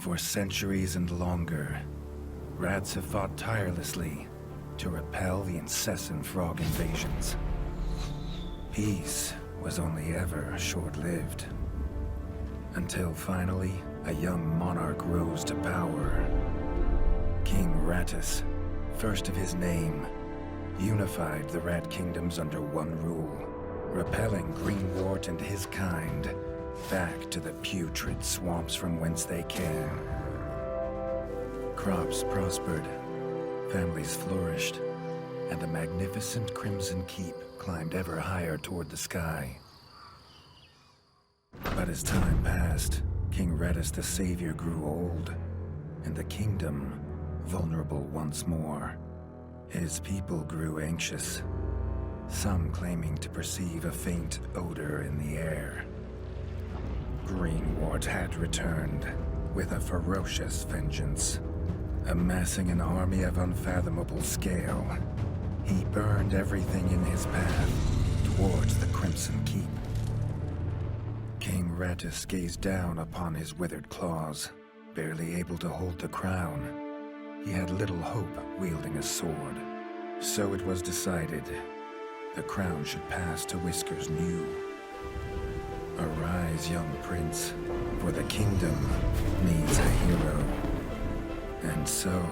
For centuries and longer, rats have fought tirelessly to repel the incessant frog invasions. Peace was only ever short-lived, until finally a young monarch rose to power. King Rattus, first of his name, unified the rat kingdoms under one rule, repelling Greenwort and his kind back to the putrid swamps from whence they came. Crops prospered, families flourished, and a magnificent crimson keep climbed ever higher toward the sky. But as time passed, King Rattus the Savior grew old, and the kingdom vulnerable once more. His people grew anxious, some claiming to perceive a faint odor in the air. Greenwort had returned with a ferocious vengeance. Amassing an army of unfathomable scale, he burned everything in his path towards the Crimson Keep. King Rattus gazed down upon his withered claws, barely able to hold the crown. He had little hope wielding a sword. So it was decided the crown should pass to Whiskers New. Arise, young prince, for the kingdom needs a hero. And so,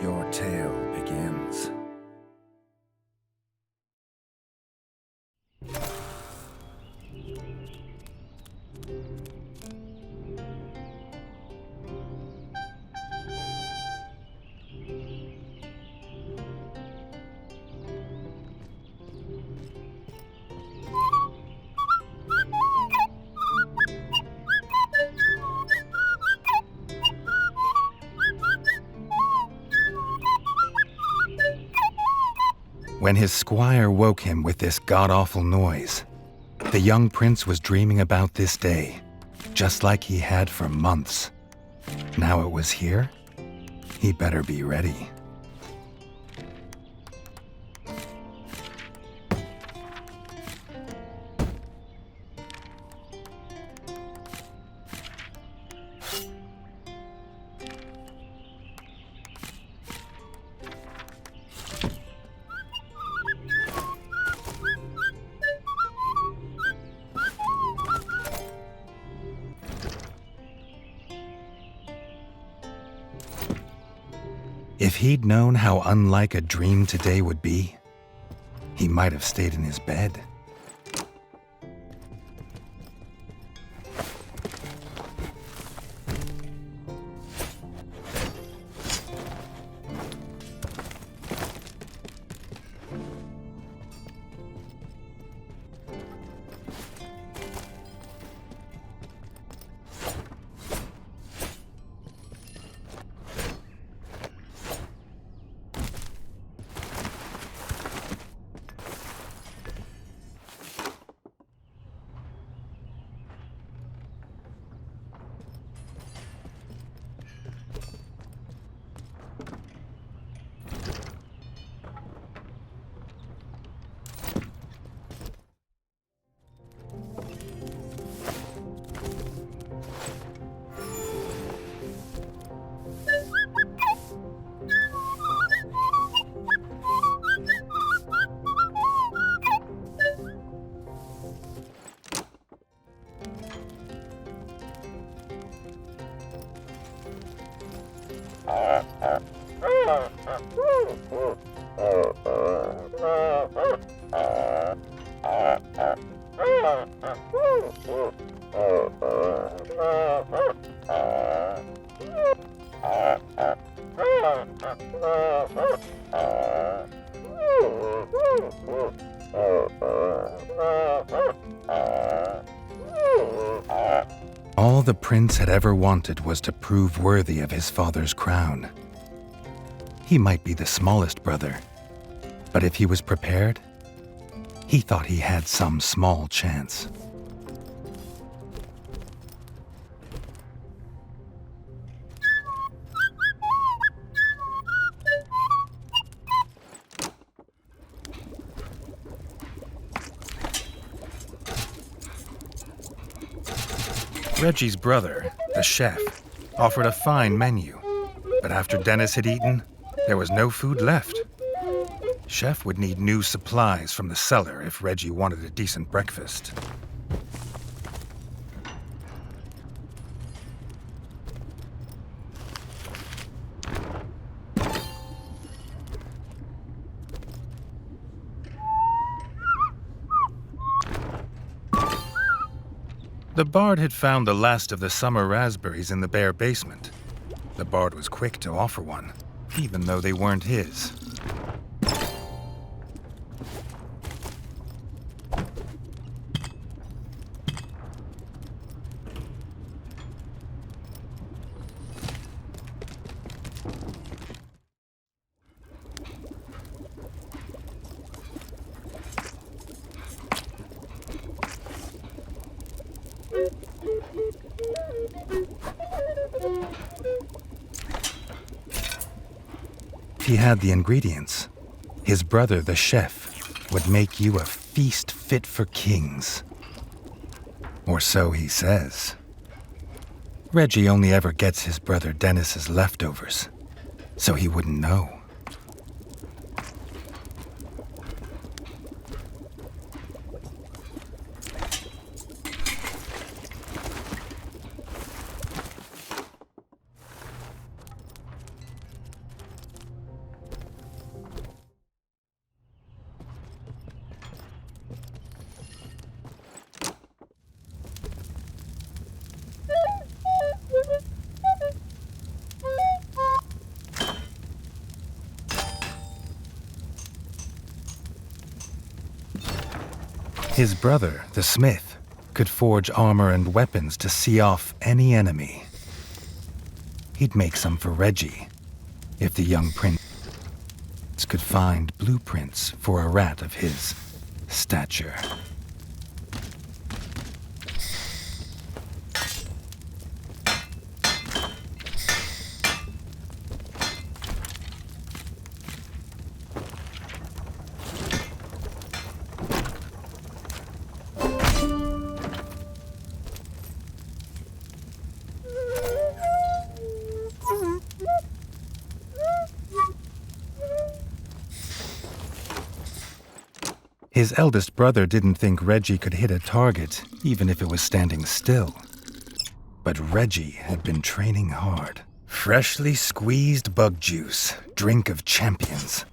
your tale begins. When his squire woke him with this god-awful noise, the young prince was dreaming about this day, just like he had for months. Now it was here, he better be ready. If he'd known how unlike a dream today would be, he might have stayed in his bed. All the prince had ever wanted was to prove worthy of his father's crown. He might be the smallest brother, but if he was prepared, he thought he had some small chance. Redgi's brother, the chef, offered a fine menu. But after Dennis had eaten, there was no food left. Chef would need new supplies from the cellar if Redgi wanted a decent breakfast. The bard had found the last of the summer raspberries in the bare basement. The bard was quick to offer one, even though they weren't his. He had the ingredients. His brother, the chef, would make you a feast fit for kings. Or so he says. Redgi only ever gets his brother Dennis's leftovers, so he wouldn't know. His brother, the smith, could forge armor and weapons to see off any enemy. He'd make some for Redgi, if the young prince could find blueprints for a rat of his stature. His eldest brother didn't think Redgi could hit a target, even if it was standing still. But Redgi had been training hard. Freshly squeezed bug juice, drink of champions.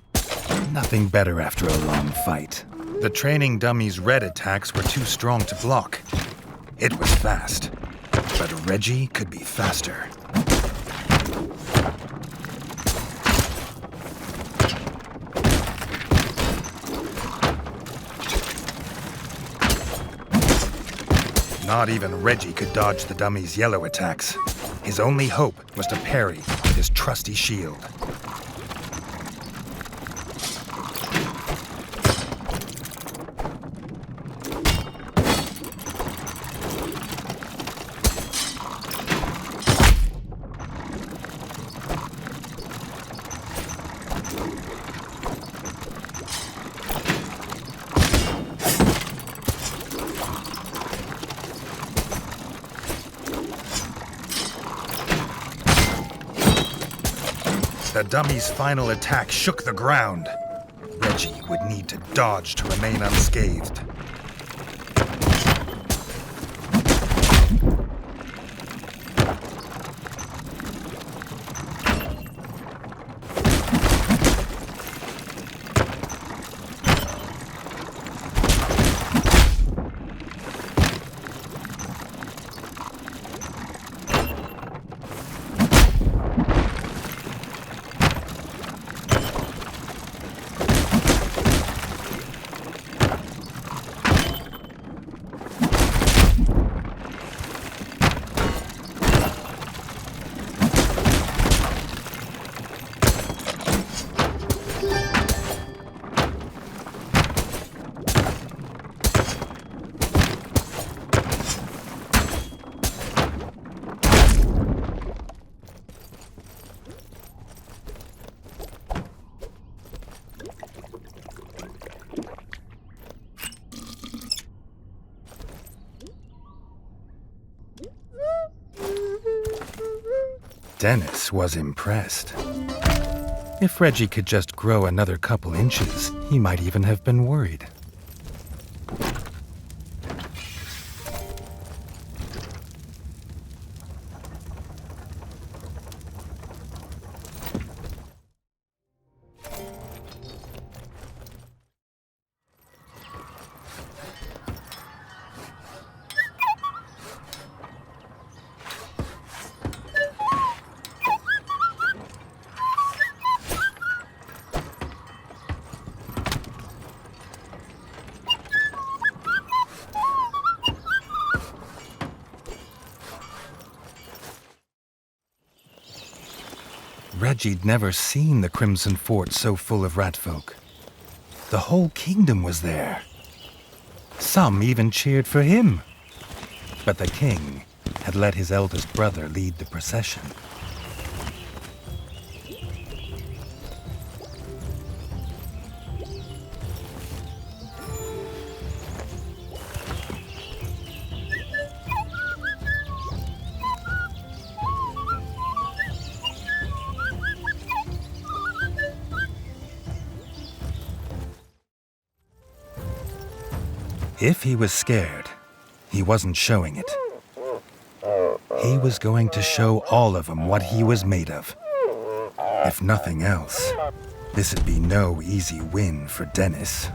Nothing better after a long fight. The training dummy's red attacks were too strong to block. It was fast, but Redgi could be faster. Not even Redgi could dodge the dummy's yellow attacks. His only hope was to parry with his trusty shield. The dummy's final attack shook the ground. Redgi would need to dodge to remain unscathed. Dennis was impressed. If Redgi could just grow another couple inches, he might even have been worried. Redgi'd never seen the Crimson Fort so full of ratfolk. The whole kingdom was there. Some even cheered for him. But the king had let his eldest brother lead the procession. If he was scared, he wasn't showing it. He was going to show all of them what he was made of. If nothing else, this'd be no easy win for Dennis.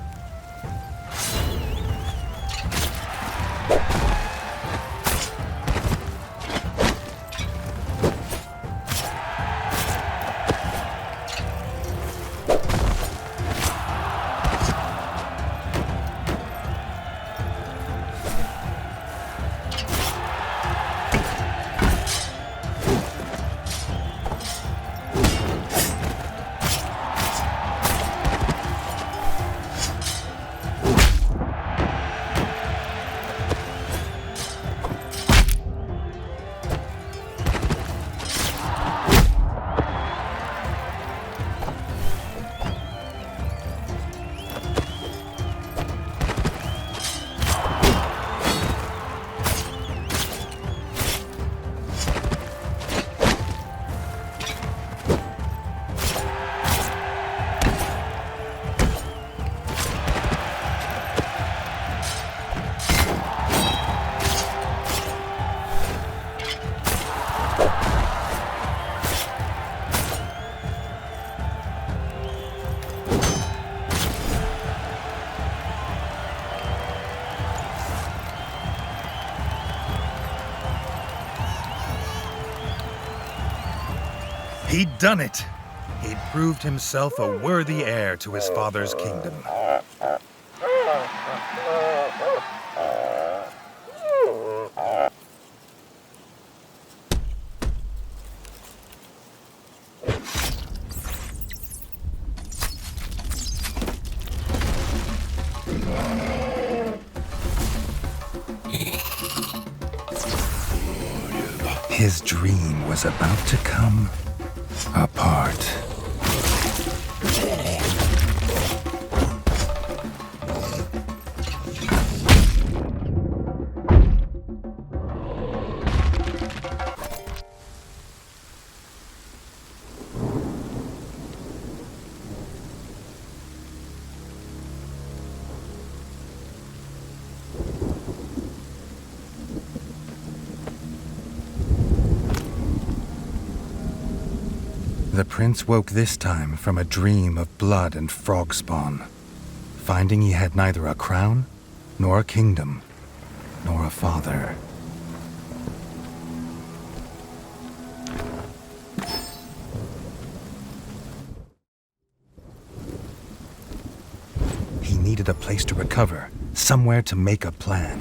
He'd done it. He'd proved himself a worthy heir to his father's kingdom. His dream was about to come apart. The prince woke this time from a dream of blood and frog spawn, finding he had neither a crown, nor a kingdom, nor a father. He needed a place to recover, somewhere to make a plan.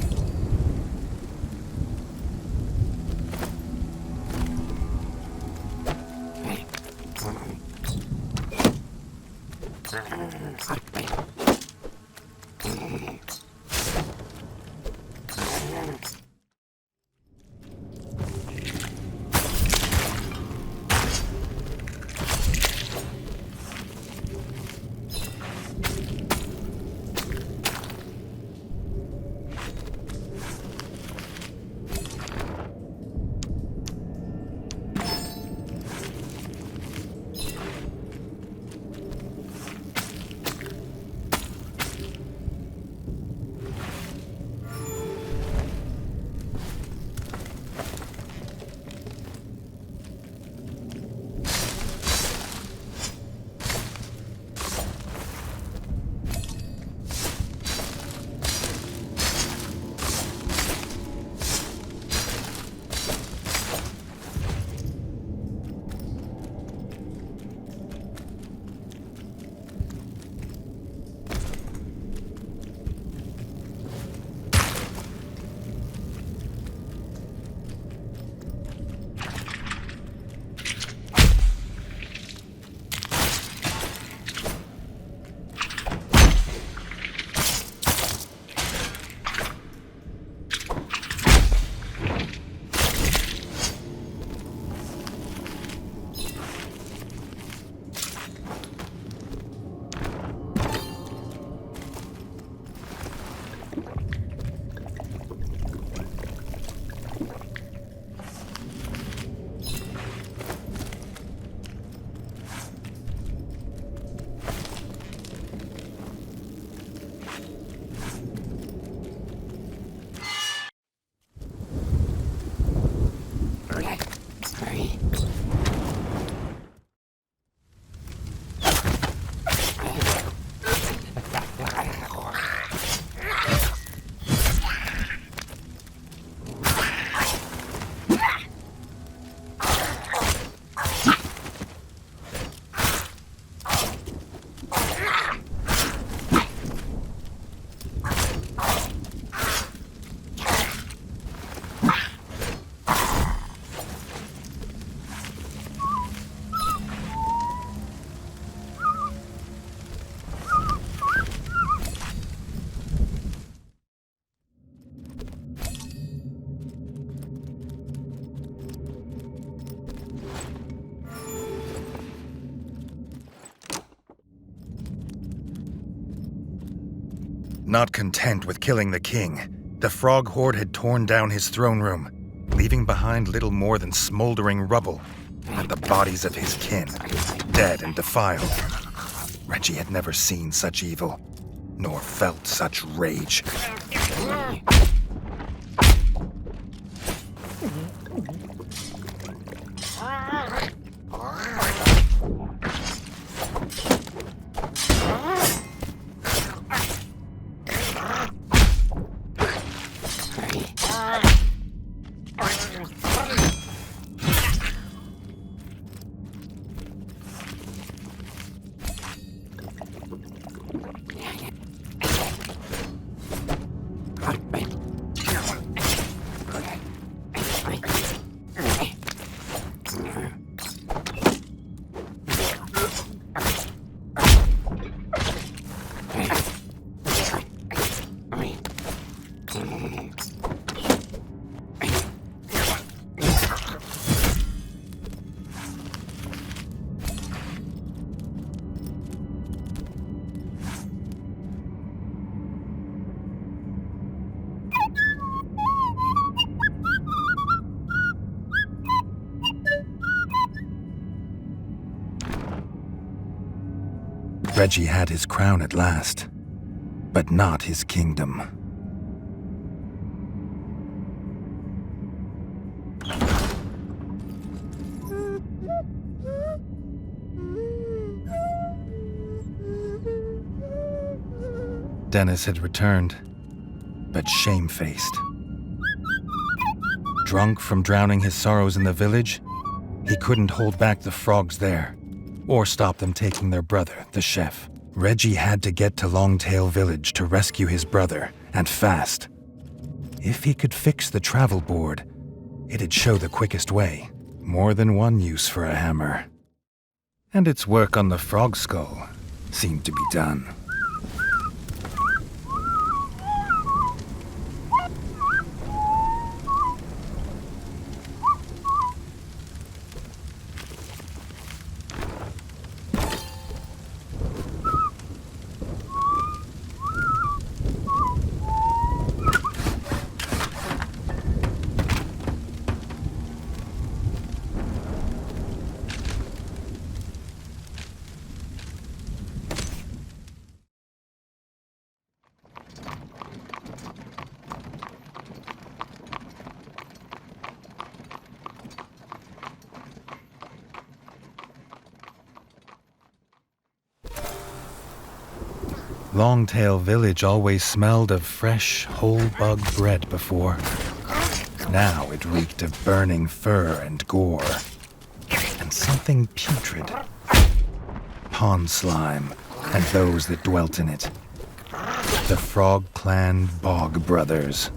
Not content with killing the king, the frog horde had torn down his throne room, leaving behind little more than smoldering rubble and the bodies of his kin, dead and defiled. Redgi had never seen such evil, nor felt such rage. Redgi had his crown at last, but not his kingdom. Dennis had returned, but shamefaced. Drunk from drowning his sorrows in the village, he couldn't hold back the frogs there, or stop them taking their brother, the chef. Redgi had to get to Longtail Village to rescue his brother, and fast. If he could fix the travel board, it'd show the quickest way. More than one use for a hammer. And its work on the frog skull seemed to be done. Longtail Village always smelled of fresh, whole-bug bread before. Now it reeked of burning fur and gore, and something putrid. Pond slime, and those that dwelt in it. The Frog Clan Bog Brothers.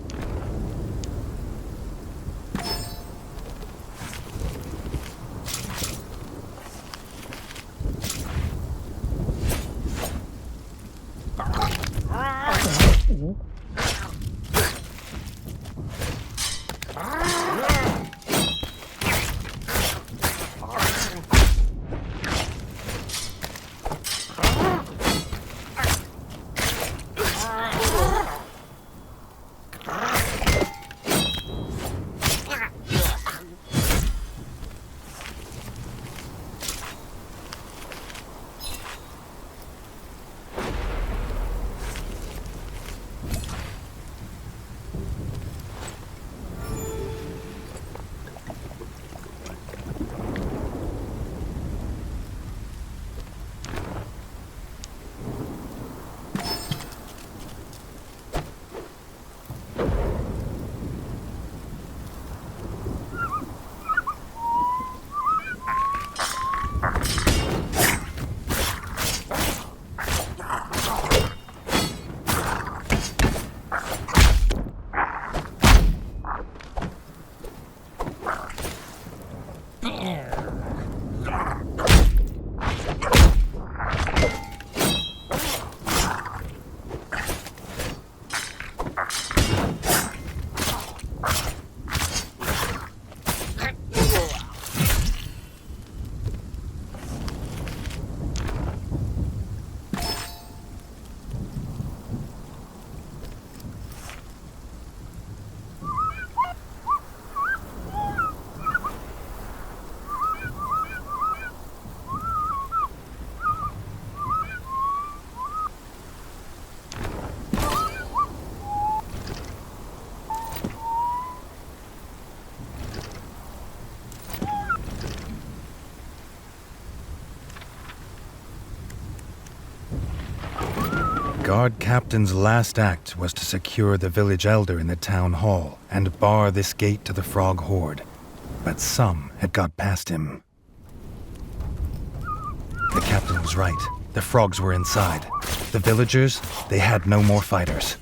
Guard captain's last act was to secure the village elder in the town hall and bar this gate to the frog horde. But some had got past him. The captain was right. The frogs were inside. The villagers, they had no more fighters.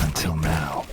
Until now.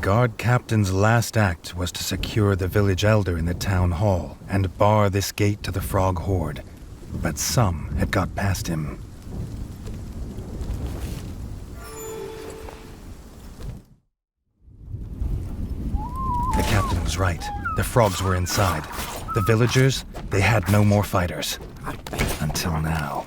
Guard captain's last act was to secure the village elder in the town hall and bar this gate to the frog horde. But some had got past him. The captain was right. The frogs were inside. The villagers, they had no more fighters. Until now.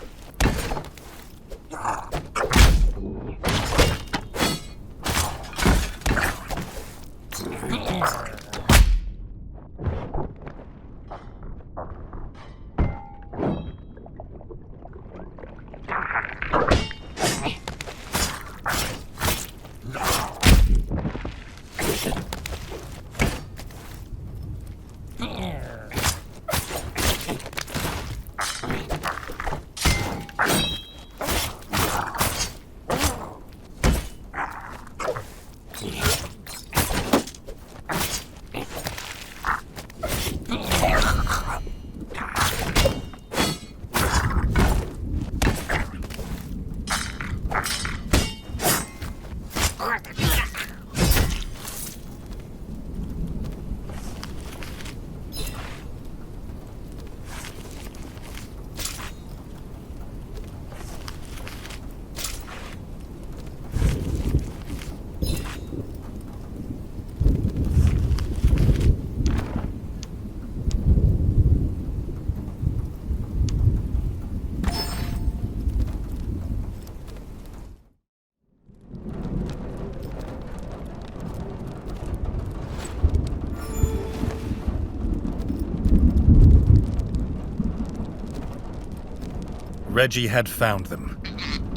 Redgi had found them.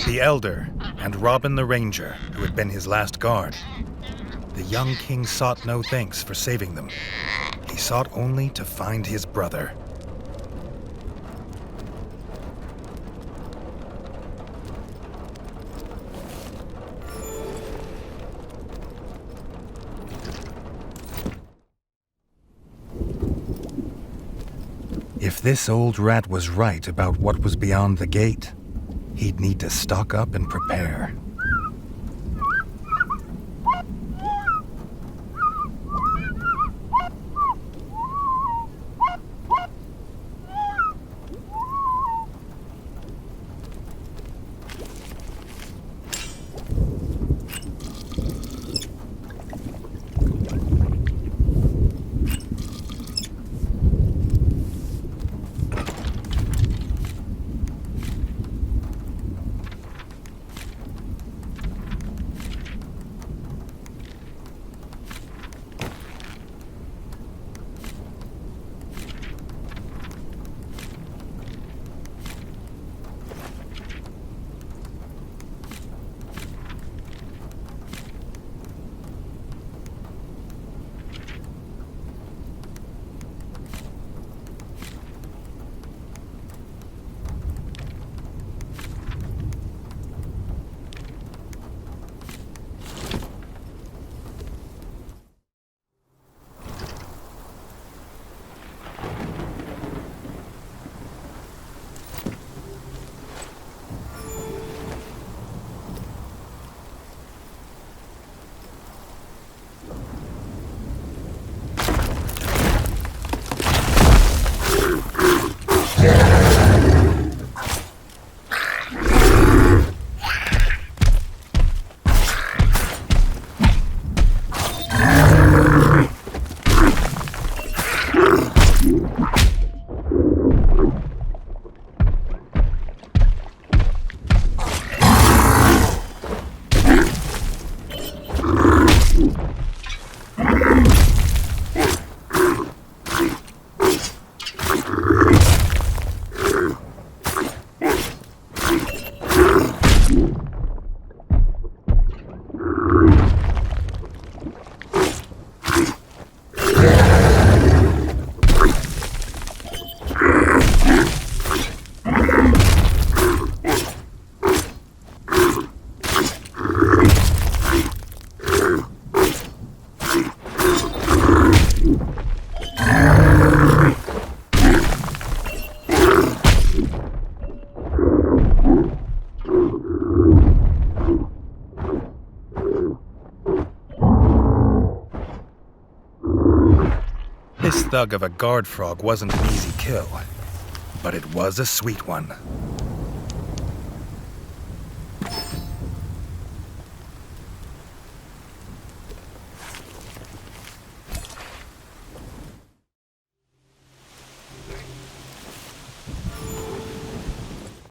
The Elder and Robin the Ranger, who had been his last guard. The young king sought no thanks for saving them. He sought only to find his brother. If this old rat was right about what was beyond the gate, he'd need to stock up and prepare. This thug of a guard frog wasn't an easy kill, but it was a sweet one.